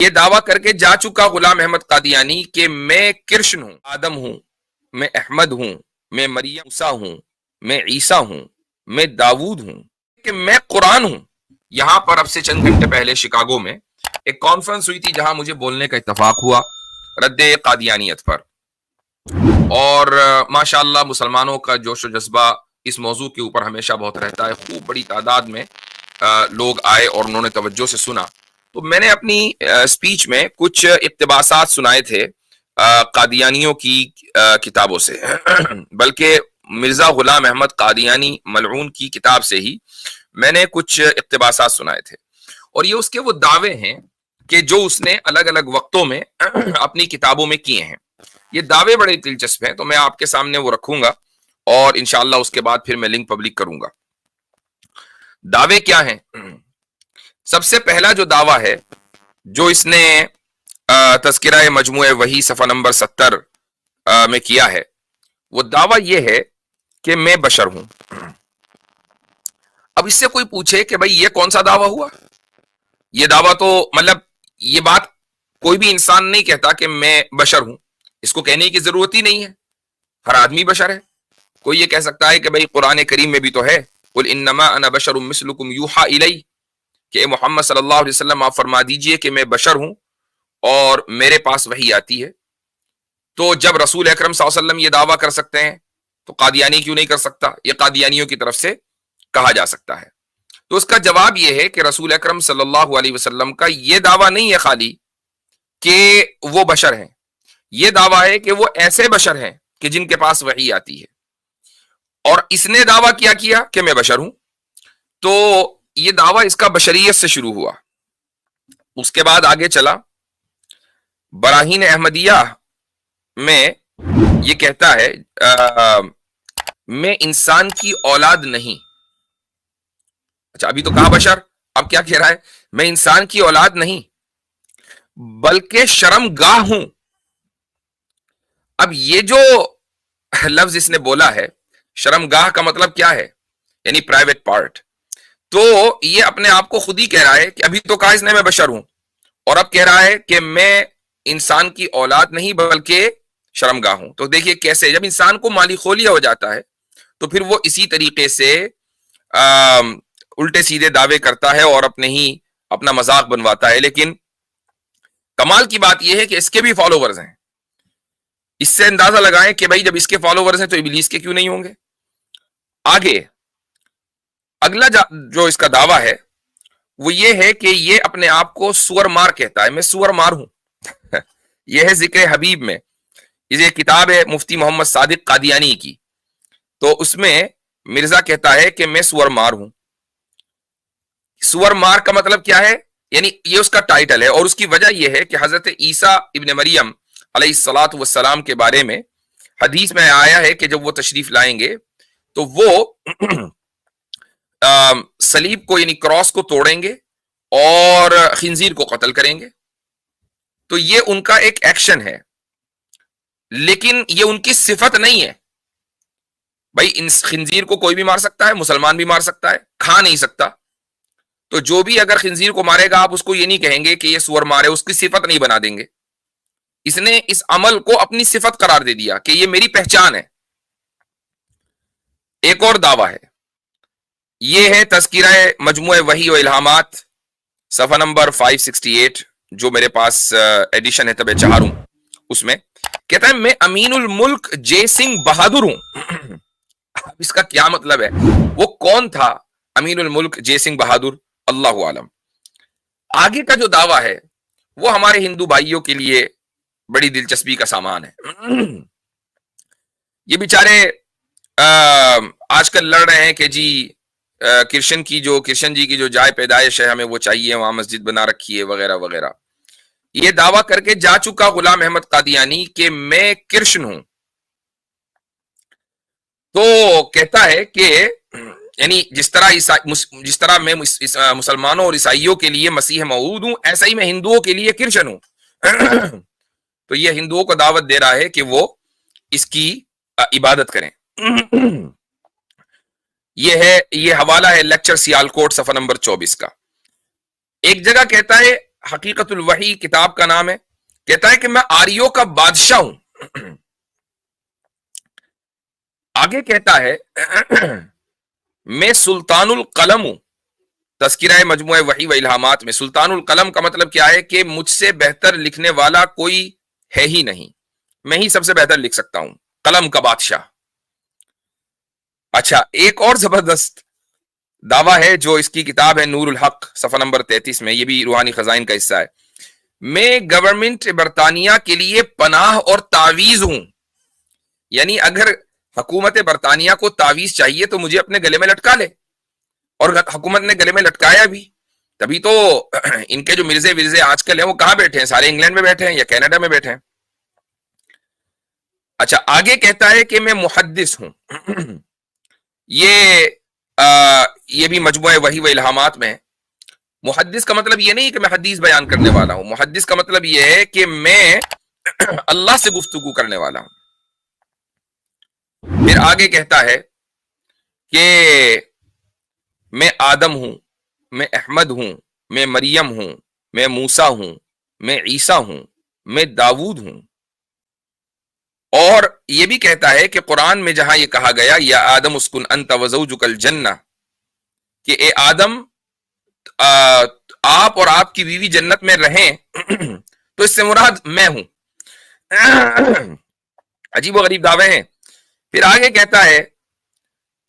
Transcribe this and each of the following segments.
یہ دعویٰ کر کے جا چکا غلام احمد قادیانی کہ میں کرشن ہوں، آدم ہوں، میں احمد ہوں، میں مریم موسیٰ ہوں، میں عیسیٰ ہوں، میں داود ہوں، کہ میں قرآن ہوں. یہاں پر اب سے چند گھنٹے پہلے شکاگو میں ایک کانفرنس ہوئی تھی جہاں مجھے بولنے کا اتفاق ہوا رد قادیانیت پر، اور ماشاءاللہ مسلمانوں کا جوش و جذبہ اس موضوع کے اوپر ہمیشہ بہت رہتا ہے. خوب بڑی تعداد میں لوگ آئے اور انہوں نے توجہ سے سنا. تو میں نے اپنی سپیچ میں کچھ اقتباسات سنائے تھے قادیانیوں کی کتابوں سے، بلکہ مرزا غلام احمد قادیانی ملعون کی کتاب سے ہی میں نے کچھ اقتباسات سنائے تھے. اور یہ اس کے وہ دعوے ہیں کہ جو اس نے الگ الگ وقتوں میں اپنی کتابوں میں کیے ہیں. یہ دعوے بڑے دلچسپ ہیں، تو میں آپ کے سامنے وہ رکھوں گا اور انشاءاللہ اس کے بعد پھر میں لنک پبلک کروں گا. دعوے کیا ہیں؟ سب سے پہلا جو دعویٰ ہے جو اس نے تذکرہ مجموع وحی صفحہ نمبر 70 میں کیا ہے، وہ دعویٰ یہ ہے کہ میں بشر ہوں. اب اس سے کوئی پوچھے کہ بھئی یہ کون سا دعویٰ ہوا؟ یہ دعویٰ تو مطلب یہ بات کوئی بھی انسان نہیں کہتا کہ میں بشر ہوں، اس کو کہنے کی ضرورت ہی نہیں ہے، ہر آدمی بشر ہے. کوئی یہ کہہ سکتا ہے کہ بھئی قرآن کریم میں بھی تو ہے قل انما انا بشر مثلکم یوحا الی، کہ محمد صلی اللہ علیہ وسلم آپ فرما دیجئے کہ میں بشر ہوں اور میرے پاس وحی آتی ہے. تو جب رسول اکرم صلی اللہ علیہ وسلم یہ دعویٰ کر سکتے ہیں تو قادیانی کیوں نہیں کر سکتا؟ یہ قادیانیوں کی طرف سے کہا جا سکتا ہے. تو اس کا جواب یہ ہے کہ رسول اکرم صلی اللہ علیہ وسلم کا یہ دعویٰ نہیں ہے خالی کہ وہ بشر ہیں، یہ دعویٰ ہے کہ وہ ایسے بشر ہیں کہ جن کے پاس وحی آتی ہے. اور اس نے دعویٰ کیا کہ میں بشر ہوں، تو یہ دعویٰ اس کا بشریت سے شروع ہوا. اس کے بعد آگے چلا، براہین احمدیہ میں یہ کہتا ہے میں انسان کی اولاد نہیں. اچھا ابھی تو کہا بشر، اب کیا کہہ رہا ہے؟ میں انسان کی اولاد نہیں بلکہ شرم گاہ ہوں. اب یہ جو لفظ اس نے بولا ہے، شرم گاہ کا مطلب کیا ہے؟ یعنی پرائیویٹ پارٹ. تو یہ اپنے آپ کو خود ہی کہہ رہا ہے کہ ابھی تو کہا اس نے میں بشر ہوں، اور اب کہہ رہا ہے کہ میں انسان کی اولاد نہیں بلکہ شرم گاہ ہوں. تو دیکھیے کیسے جب انسان کو مالی خولیہ ہو جاتا ہے تو پھر وہ اسی طریقے سے الٹے سیدھے دعوے کرتا ہے اور اپنا مذاق بنواتا ہے. لیکن کمال کی بات یہ ہے کہ اس کے بھی فالوورز ہیں. اس سے اندازہ لگائیں کہ بھائی جب اس کے فالوورز ہیں تو ابلیس کے کیوں نہیں ہوں گے. آگے اگلا جو اس کا دعویٰ ہے وہ یہ ہے کہ یہ اپنے آپ کو سور مار کہتا ہے، میں سور مار ہوں. یہ ہے ذکر حبیب میں، یہ کتاب ہے مفتی محمد صادق قادیانی کی، تو اس میں مرزا کہتا ہے کہ میں سور مار ہوں. سور مار کا مطلب کیا ہے؟ یعنی یہ اس کا ٹائٹل ہے، اور اس کی وجہ یہ ہے کہ حضرت عیسیٰ ابن مریم علیہ الصلاۃ والسلام کے بارے میں حدیث میں آیا ہے کہ جب وہ تشریف لائیں گے تو وہ صلیب کو یعنی کراس کو توڑیں گے اور خنزیر کو قتل کریں گے. تو یہ ان کا ایک ایکشن ہے، لیکن یہ ان کی صفت نہیں ہے. بھائی ان خنزیر کو کوئی بھی مار سکتا ہے، مسلمان بھی مار سکتا ہے، کھا نہیں سکتا. تو جو بھی اگر خنزیر کو مارے گا آپ اس کو یہ نہیں کہیں گے کہ یہ سور مارے، اس کی صفت نہیں بنا دیں گے. اس نے اس عمل کو اپنی صفت قرار دے دیا کہ یہ میری پہچان ہے. ایک اور دعویٰ ہے، یہ ہے تذکرہ مجموع وحی و الہامات صفحہ نمبر 568 جو میرے پاس ایڈیشن ہے طبع چہاروں. اس میں کہتا ہے میں امین الملک جے سنگھ بہادر ہوں. اب اس کا کیا مطلب ہے؟ وہ کون تھا امین الملک جے سنگھ بہادر؟ اللہ عالم. آگے کا جو دعویٰ ہے وہ ہمارے ہندو بھائیوں کے لیے بڑی دلچسپی کا سامان ہے. یہ بیچارے آج کل لڑ رہے ہیں کہ جی کرشن جی کی جو جائے پیدائش ہے ہمیں وہ چاہیے، وہاں مسجد بنا رکھی ہے وغیرہ وغیرہ. یہ دعویٰ کر کے جا چکا غلام احمد قادیانی کہ میں کرشن ہوں. تو کہتا ہے کہ یعنی جس طرح میں مسلمانوں اور عیسائیوں کے لیے مسیح موعود ہوں، ایسا ہی میں ہندوؤں کے لیے کرشن ہوں. تو یہ ہندوؤں کو دعوت دے رہا ہے کہ وہ اس کی عبادت کریں. یہ حوالہ ہے لیکچر سیالکوٹ صفحہ نمبر 24 کا. ایک جگہ کہتا ہے حقیقت الوحی کتاب کا نام ہے. کہتا ہے کہ میں آریوں کا بادشاہ ہوں. آگے کہتا ہے میں سلطان القلم ہوں. تذکرہ مجموعہ وحی و الہامات میں سلطان القلم کا مطلب کیا ہے کہ مجھ سے بہتر لکھنے والا کوئی ہے ہی نہیں, میں ہی سب سے بہتر لکھ سکتا ہوں, قلم کا بادشاہ. اچھا, ایک اور زبردست دعویٰ ہے جو اس کی کتاب ہے نور الحق صفحہ نمبر 33 میں, یہ بھی روحانی خزائن کا حصہ ہے. میں گورنمنٹ برطانیہ کے لیے پناہ اور تعویذ ہوں. یعنی اگر حکومت برطانیہ کو تعویذ چاہیے تو مجھے اپنے گلے میں لٹکا لے, اور حکومت نے گلے میں لٹکایا بھی, تبھی تو ان کے جو مرزے ورزے آج کل ہیں وہ کہاں بیٹھے ہیں, سارے انگلینڈ میں بیٹھے ہیں یا کینیڈا میں بیٹھے ہیں. اچھا, آگے کہتا ہے کہ میں محدث ہوں. یہ بھی مجموعہ وحی و الہامات میں. محدث کا مطلب یہ نہیں کہ میں حدیث بیان کرنے والا ہوں, محدث کا مطلب یہ ہے کہ میں اللہ سے گفتگو کرنے والا ہوں. پھر آگے کہتا ہے کہ میں آدم ہوں, میں احمد ہوں, میں مریم ہوں, میں موسیٰ ہوں, میں عیسیٰ ہوں, میں داؤد ہوں. اور یہ بھی کہتا ہے کہ قرآن میں جہاں یہ کہا گیا یا آدم اسکن انت وزوجک الجنہ, کہ اے آدم آپ اور آپ کی بیوی جنت میں رہیں, تو اس سے مراد میں ہوں. عجیب و غریب دعوے ہیں. پھر آگے کہتا ہے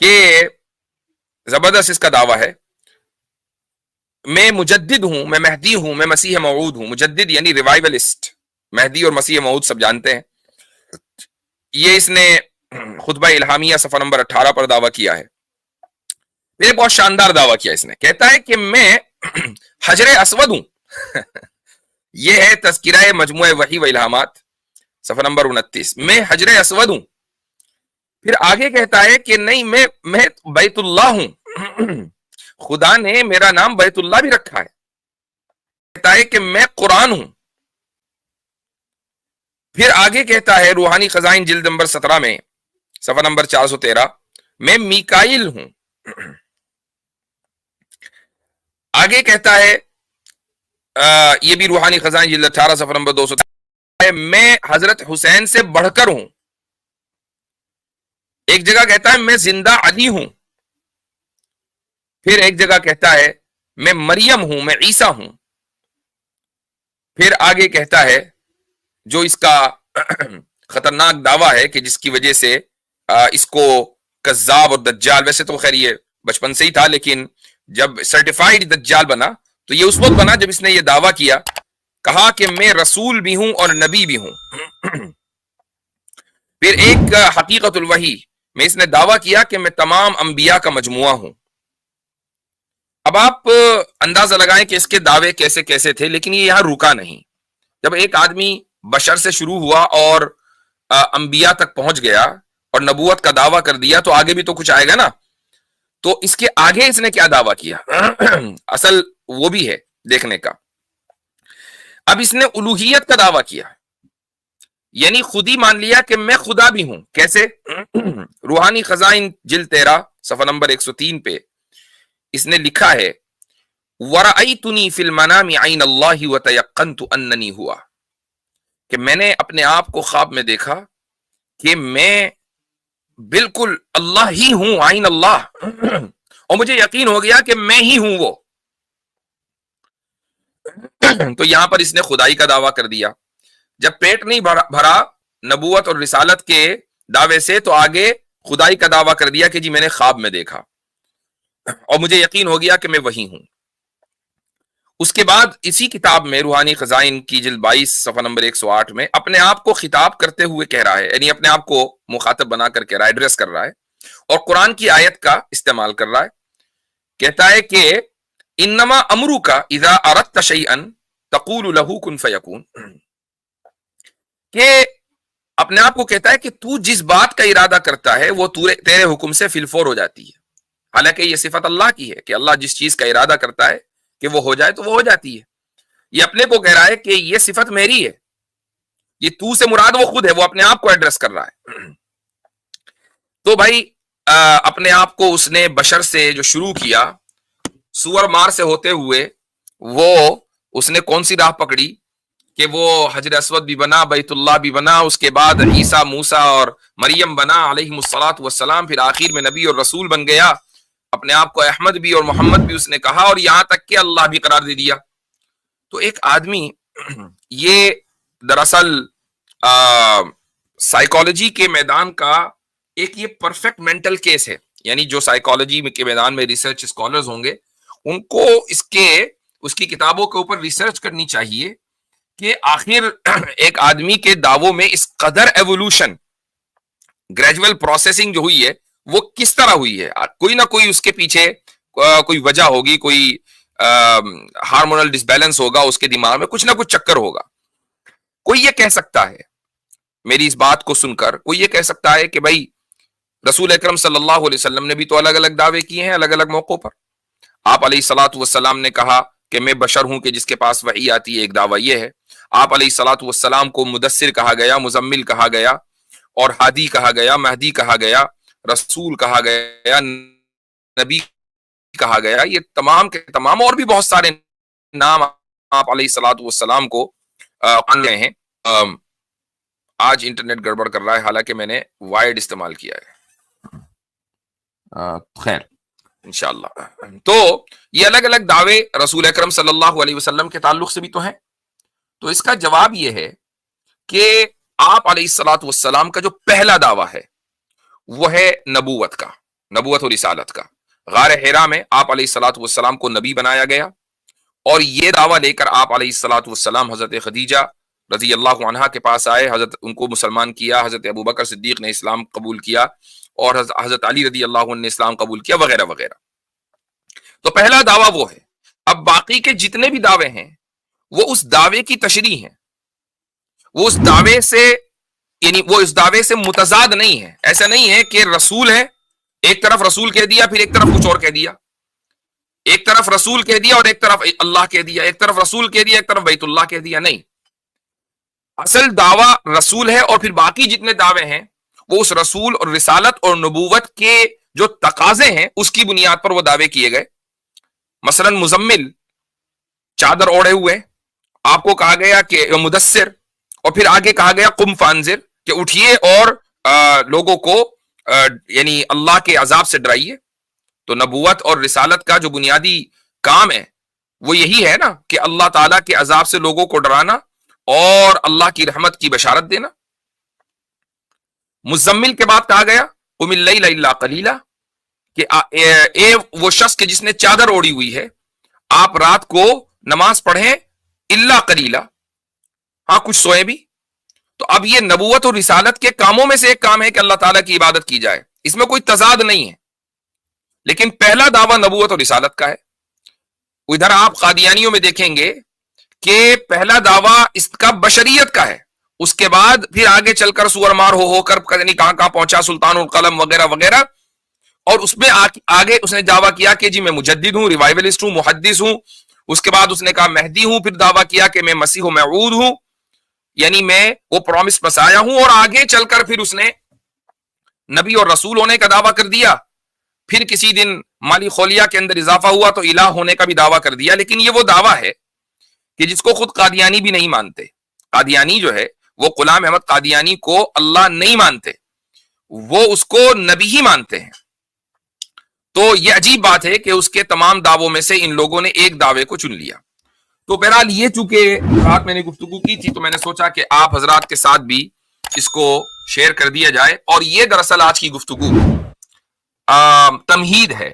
کہ زبردست اس کا دعویٰ ہے, میں مجدد ہوں, میں مہدی ہوں, میں مسیح موعود ہوں. مجدد یعنی ریوائولسٹ, مہدی اور مسیح موعود سب جانتے ہیں. یہ اس نے خطبہ الہامیہ صفحہ نمبر 18 پر دعویٰ کیا ہے. میرے بہت شاندار دعویٰ کیا اس نے. کہتا ہے کہ میں حجر اسود ہوں. یہ ہے تذکرہ مجموعہ وحی و الہامات صفحہ نمبر 29. میں حجر اسود ہوں. پھر آگے کہتا ہے کہ نہیں, میں بیت اللہ ہوں, خدا نے میرا نام بیت اللہ بھی رکھا ہے. کہتا ہے کہ میں قرآن ہوں. پھر آگے کہتا ہے روحانی خزائن جلد نمبر 17 میں صفحہ نمبر 413, میں میکائیل ہوں. آگے کہتا ہے یہ بھی روحانی خزائن جلد 18 صفحہ نمبر 213, میں حضرت حسین سے بڑھ کر ہوں. ایک جگہ کہتا ہے میں زندہ علی ہوں. پھر ایک جگہ کہتا ہے میں مریم ہوں, میں عیسیٰ ہوں. پھر آگے کہتا ہے جو اس کا خطرناک دعویٰ ہے کہ جس کی وجہ سے اس کو کذاب اور دجال, ویسے تو خیر یہ بچپن سے ہی تھا, لیکن جب سرٹیفائیڈ دجال بنا تو یہ اس وقت بنا جب اس نے یہ دعویٰ کیا, کہا کہ میں رسول بھی ہوں اور نبی بھی ہوں. پھر ایک حقیقت الوحی میں اس نے دعویٰ کیا کہ میں تمام انبیاء کا مجموعہ ہوں. اب آپ اندازہ لگائیں کہ اس کے دعوے کیسے کیسے تھے, لیکن یہ یہاں رکا نہیں. جب ایک آدمی بشر سے شروع ہوا اور انبیاء تک پہنچ گیا اور نبوت کا دعویٰ کر دیا, تو آگے بھی تو کچھ آئے گا نا. تو اس کے آگے اس نے کیا دعویٰ کیا اصل وہ بھی ہے دیکھنے کا. اب اس نے الوہیت کا دعویٰ کیا, یعنی خود ہی مان لیا کہ میں خدا بھی ہوں. کیسے؟ روحانی خزائن جلد 13 صفحہ نمبر 103 پہ اس نے لکھا ہے وَرَأَيْتُنِي فِي الْمَنَامِ عَيْنَ اللَّهِ وَتَيَقَّنْتُ أَنَّنِي هُوَ, کہ میں نے اپنے آپ کو خواب میں دیکھا کہ میں بالکل اللہ ہی ہوں, عین اللہ, اور مجھے یقین ہو گیا کہ میں ہی ہوں وہ. تو یہاں پر اس نے خدائی کا دعویٰ کر دیا. جب پیٹ نہیں بھرا نبوت اور رسالت کے دعوے سے, تو آگے خدائی کا دعویٰ کر دیا کہ جی میں نے خواب میں دیکھا اور مجھے یقین ہو گیا کہ میں وہی ہوں. اس کے بعد اسی کتاب میں روحانی خزائن کی جلد 22 صفحہ نمبر 108 میں اپنے آپ کو خطاب کرتے ہوئے کہہ رہا ہے, یعنی اپنے آپ کو مخاطب بنا کر کہہ رہا ہے, ایڈریس کر رہا ہے, اور قرآن کی آیت کا استعمال کر رہا ہے. کہتا ہے کہ انما امرک اذا اردت شیئا تقول له کن فیکون, کہ اپنے آپ کو کہتا ہے کہ تو جس بات کا ارادہ کرتا ہے وہ تیرے حکم سے فی الفور ہو جاتی ہے. حالانکہ یہ صفت اللہ کی ہے کہ اللہ جس چیز کا ارادہ کرتا ہے کہ وہ ہو جائے تو وہ ہو جاتی ہے. یہ اپنے کو کہہ رہا ہے کہ یہ صفت میری ہے, یہ تو سے مراد وہ خود ہے, وہ اپنے آپ کو ایڈریس کر رہا ہے. تو بھائی اپنے آپ کو اس نے بشر سے جو شروع کیا, سور مار سے ہوتے ہوئے وہ اس نے کون سی راہ پکڑی کہ وہ حجر اسود بھی بنا, بیت اللہ بھی بنا, اس کے بعد عیسیٰ, موسیٰ اور مریم بنا علیہ الصلاۃ والسلام, پھر آخر میں نبی اور رسول بن گیا, اپنے آپ کو احمد بھی اور محمد بھی اس نے کہا, اور یہاں تک کہ اللہ بھی قرار دے دیا. تو ایک آدمی, یہ دراصل سائیکالوجی کے میدان کا ایک یہ پرفیکٹ مینٹل کیس ہے. یعنی جو سائیکالوجی کے میدان میں ریسرچ اسکالرز ہوں گے, ان کو اس کی کتابوں کے اوپر ریسرچ کرنی چاہیے کہ آخر ایک آدمی کے دعووں میں اس قدر ایوولوشن, گریجول پروسیسنگ جو ہوئی ہے وہ کس طرح ہوئی ہے. کوئی نہ کوئی اس کے پیچھے کوئی وجہ ہوگی, کوئی ہارمونل ڈسبیلنس ہوگا اس کے دماغ میں, کچھ نہ کچھ چکر ہوگا. کوئی یہ کہہ سکتا ہے, میری اس بات کو سن کر کوئی یہ کہہ سکتا ہے کہ بھائی رسول اکرم صلی اللہ علیہ وسلم نے بھی تو الگ الگ دعوے کیے ہیں الگ الگ موقعوں پر. آپ علیہ الصلاۃ والسلام نے کہا کہ میں بشر ہوں کہ جس کے پاس وحی آتی ہے, ایک دعویٰ یہ ہے. آپ علیہ الصلاۃ والسلام کو مدثر کہا گیا, مزمل کہا گیا, اور ہادی کہا گیا, مہدی کہا گیا, رسول کہا گیا, نبی کہا گیا. یہ تمام کے تمام اور بھی بہت سارے نام آپ علیہ الصلاۃ والسلام کو گئے ہیں. آج انٹرنیٹ گڑبڑ کر رہا ہے, حالانکہ میں نے وائڈ استعمال کیا ہے. خیر انشاءاللہ. تو یہ الگ الگ دعوے رسول اکرم صلی اللہ علیہ وسلم کے تعلق سے بھی تو ہیں. تو اس کا جواب یہ ہے کہ آپ علیہ الصلاۃ والسلام کا جو پہلا دعویٰ ہے وہ ہے نبوت کا, نبوت اور رسالت کا. غار حرا میں آپ علیہ الصلاۃ والسلام کو نبی بنایا گیا, اور یہ دعویٰ لے کر آپ علیہ الصلاۃ والسلام حضرت خدیجہ رضی اللہ عنہا کے پاس آئے, حضرت ان کو مسلمان کیا, حضرت ابوبکر صدیق نے اسلام قبول کیا, اور حضرت علی رضی اللہ عنہ نے اسلام قبول کیا, وغیرہ وغیرہ. تو پہلا دعویٰ وہ ہے. اب باقی کے جتنے بھی دعوے ہیں وہ اس دعوے کی تشریح ہیں, وہ اس دعوے سے, یعنی وہ اس دعوے سے متضاد نہیں ہے. ایسا نہیں ہے کہ رسول ہے, ایک طرف رسول کہہ دیا پھر ایک طرف کچھ اور کہہ دیا, ایک طرف رسول کہہ دیا اور ایک طرف اللہ کہہ دیا, ایک طرف رسول کہہ دیا ایک طرف بیت اللہ کہہ دیا. نہیں, اصل دعویٰ رسول ہے, اور پھر باقی جتنے دعوے ہیں وہ اس رسول اور رسالت اور نبوت کے جو تقاضے ہیں اس کی بنیاد پر وہ دعوے کیے گئے. مثلا مزمل, چادر اوڑھے ہوئے, آپ کو کہا گیا کہ مدثر, اور پھر آگے کہا گیا قم فانذر, کہ اٹھیے اور لوگوں کو یعنی اللہ کے عذاب سے ڈرائیے. تو نبوت اور رسالت کا جو بنیادی کام ہے وہ یہی ہے نا کہ اللہ تعالیٰ کے عذاب سے لوگوں کو ڈرانا اور اللہ کی رحمت کی بشارت دینا. مزمل کے بعد کہا گیا قم اللیل الا قلیلا, کہ وہ شخص کے جس نے چادر اوڑھی ہوئی ہے آپ رات کو نماز پڑھیں الا قلیلا, ہاں کچھ سوئے بھی. تو اب یہ نبوت اور رسالت کے کاموں میں سے ایک کام ہے کہ اللہ تعالیٰ کی عبادت کی جائے, اس میں کوئی تضاد نہیں ہے. لیکن پہلا دعویٰ نبوت اور رسالت کا ہے. ادھر آپ قادیانیوں میں دیکھیں گے کہ پہلا دعویٰ اس کا بشریت کا ہے, اس کے بعد پھر آگے چل کر سور مار ہو کر کہاں کہاں پہنچا, سلطان القلم وغیرہ وغیرہ, اور اس میں آگے اس نے دعویٰ کیا کہ جی میں مجدد ہوں, ریوائولسٹ ہوں, محدث ہوں. اس کے بعد اس نے کہا مہدی ہوں, پھر دعویٰ کیا کہ میں مسیح و موعود ہوں, یعنی میں وہ پرومس مسایا ہوں, اور آگے چل کر پھر اس نے نبی اور رسول ہونے کا دعویٰ کر دیا. پھر کسی دن مالی خولیہ کے اندر اضافہ ہوا تو الہ ہونے کا بھی دعویٰ کر دیا. لیکن یہ وہ دعویٰ ہے کہ جس کو خود قادیانی بھی نہیں مانتے. قادیانی جو ہے وہ غلام احمد قادیانی کو اللہ نہیں مانتے, وہ اس کو نبی ہی مانتے ہیں. تو یہ عجیب بات ہے کہ اس کے تمام دعووں میں سے ان لوگوں نے ایک دعوے کو چن لیا. تو بہرحال یہ چونکہ رات میں نے گفتگو کی تھی تو میں نے سوچا کہ آپ حضرات کے ساتھ بھی اس کو شیئر کر دیا جائے. اور یہ دراصل آج کی گفتگو تمہید ہے